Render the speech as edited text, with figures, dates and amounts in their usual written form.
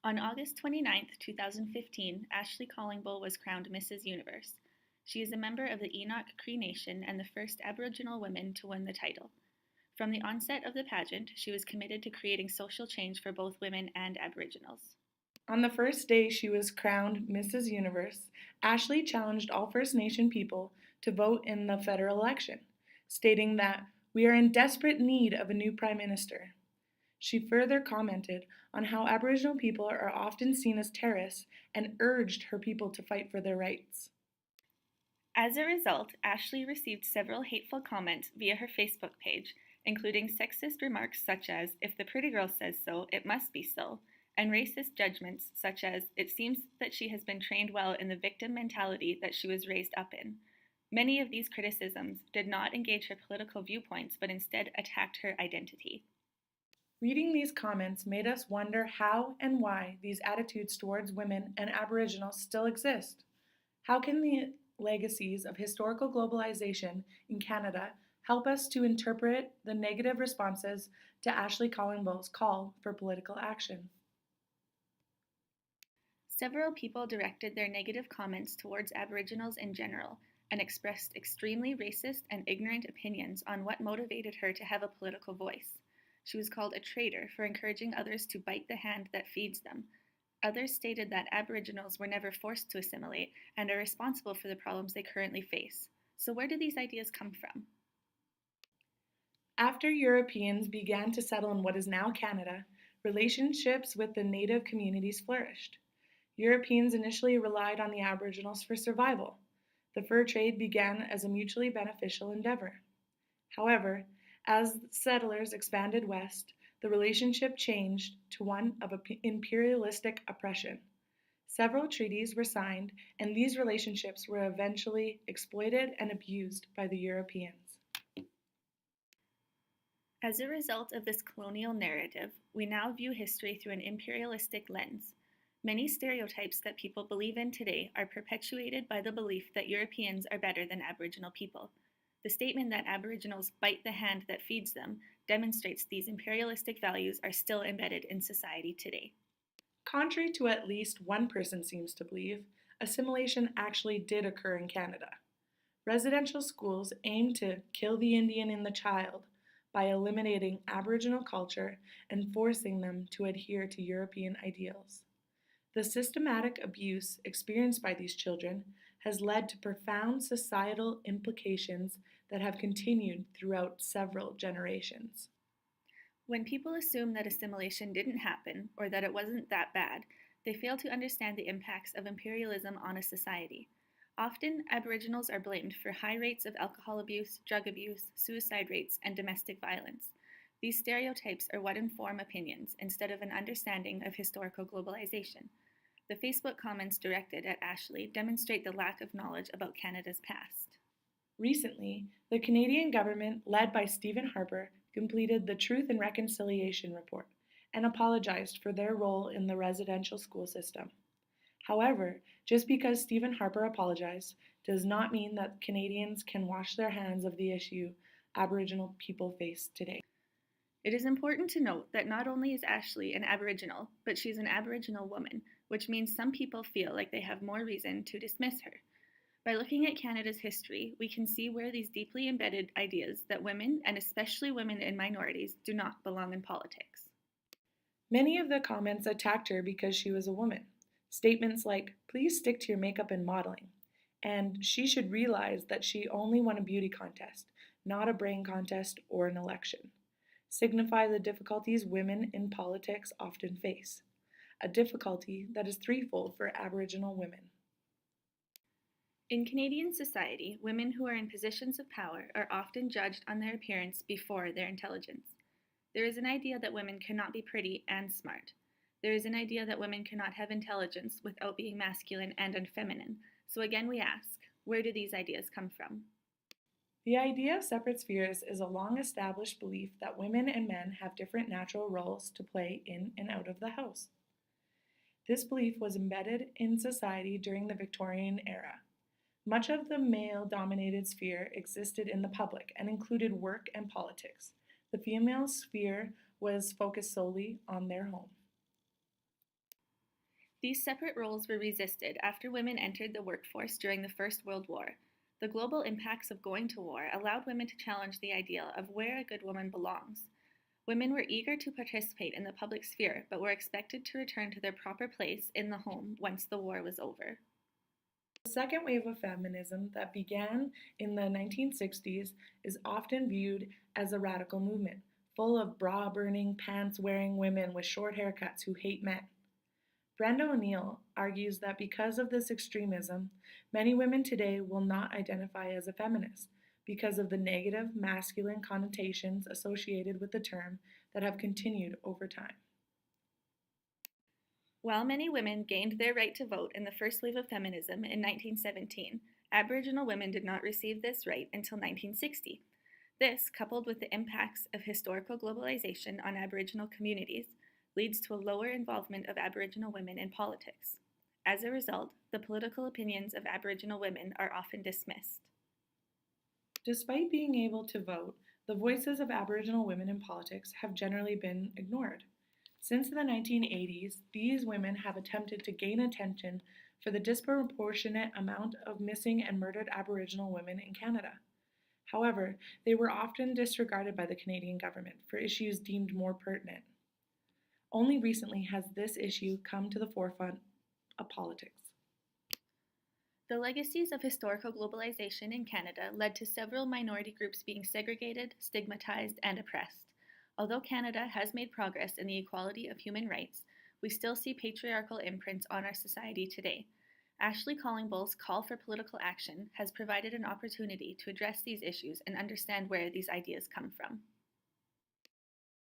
On August 29, 2015, Ashley Callingbull was crowned Mrs. Universe. She is a member of the Enoch Cree Nation and the first Aboriginal woman to win the title. From the onset of the pageant, she was committed to creating social change for both women and Aboriginals. On the first day she was crowned Mrs. Universe, Ashley challenged all First Nation people to vote in the federal election, stating that we are in desperate need of a new Prime Minister. She further commented on how Aboriginal people are often seen as terrorists and urged her people to fight for their rights. As a result, Ashley received several hateful comments via her Facebook page, including sexist remarks such as, "If the pretty girl says so, it must be so," and racist judgments such as, "It seems that she has been trained well in the victim mentality that she was raised up in." Many of these criticisms did not engage her political viewpoints, but instead attacked her identity. Reading these comments made us wonder how and why these attitudes towards women and Aboriginals still exist. How can the legacies of historical globalization in Canada help us to interpret the negative responses to Ashley Callingbull's call for political action? Several people directed their negative comments towards Aboriginals in general and expressed extremely racist and ignorant opinions on what motivated her to have a political voice. She was called a traitor for encouraging others to bite the hand that feeds them. Others stated that Aboriginals were never forced to assimilate and are responsible for the problems they currently face. So where do these ideas come from? After Europeans began to settle in what is now Canada, relationships with the Native communities flourished. Europeans initially relied on the Aboriginals for survival. The fur trade began as a mutually beneficial endeavor. However, as settlers expanded west, the relationship changed to one of imperialistic oppression. Several treaties were signed, and these relationships were eventually exploited and abused by the Europeans. As a result of this colonial narrative, we now view history through an imperialistic lens. Many stereotypes that people believe in today are perpetuated by the belief that Europeans are better than Aboriginal people. The statement that Aboriginals bite the hand that feeds them demonstrates these imperialistic values are still embedded in society today. Contrary to at least one person seems to believe, assimilation actually did occur in Canada. Residential schools aim to kill the Indian in the child by eliminating Aboriginal culture and forcing them to adhere to European ideals. The systematic abuse experienced by these children has led to profound societal implications that have continued throughout several generations. When people assume that assimilation didn't happen or that it wasn't that bad, they fail to understand the impacts of imperialism on a society. Often, Aboriginals are blamed for high rates of alcohol abuse, drug abuse, suicide rates, and domestic violence. These stereotypes are what inform opinions instead of an understanding of historical globalization. The Facebook comments directed at Ashley demonstrate the lack of knowledge about Canada's past. Recently, the Canadian government, led by Stephen Harper, completed the Truth and Reconciliation Report and apologized for their role in the residential school system. However, just because Stephen Harper apologized does not mean that Canadians can wash their hands of the issue Aboriginal people face today. It is important to note that not only is Ashley an Aboriginal, but she's an Aboriginal woman, which means some people feel like they have more reason to dismiss her. By looking at Canada's history, we can see where these deeply embedded ideas that women, and especially women in minorities, do not belong in politics. Many of the comments attacked her because she was a woman. Statements like, "Please stick to your makeup and modeling," and "She should realize that she only won a beauty contest, not a brain contest or an election," signify the difficulties women in politics often face, a difficulty that is threefold for Aboriginal women. In Canadian society, women who are in positions of power are often judged on their appearance before their intelligence. There is an idea that women cannot be pretty and smart. There is an idea that women cannot have intelligence without being masculine and unfeminine. So again, we ask, where do these ideas come from? The idea of separate spheres is a long-established belief that women and men have different natural roles to play in and out of the house. This belief was embedded in society during the Victorian era. Much of the male-dominated sphere existed in the public and included work and politics. The female sphere was focused solely on their home. These separate roles were resisted after women entered the workforce during the First World War. The global impacts of going to war allowed women to challenge the ideal of where a good woman belongs. Women were eager to participate in the public sphere, but were expected to return to their proper place in the home once the war was over. The second wave of feminism that began in the 1960s is often viewed as a radical movement, full of bra burning, pants wearing women with short haircuts who hate men. Brenda O'Neill argues that because of this extremism, many women today will not identify as a feminist because of the negative masculine connotations associated with the term that have continued over time. While many women gained their right to vote in the first wave of feminism in 1917, Aboriginal women did not receive this right until 1960. This, coupled with the impacts of historical globalization on Aboriginal communities, leads to a lower involvement of Aboriginal women in politics. As a result, the political opinions of Aboriginal women are often dismissed. Despite being able to vote, the voices of Aboriginal women in politics have generally been ignored. Since the 1980s, these women have attempted to gain attention for the disproportionate amount of missing and murdered Aboriginal women in Canada. However, they were often disregarded by the Canadian government for issues deemed more pertinent. Only recently has this issue come to the forefront of politics. The legacies of historical globalization in Canada led to several minority groups being segregated, stigmatized, and oppressed. Although Canada has made progress in the equality of human rights, we still see patriarchal imprints on our society today. Ashley Callingbull's call for political action has provided an opportunity to address these issues and understand where these ideas come from.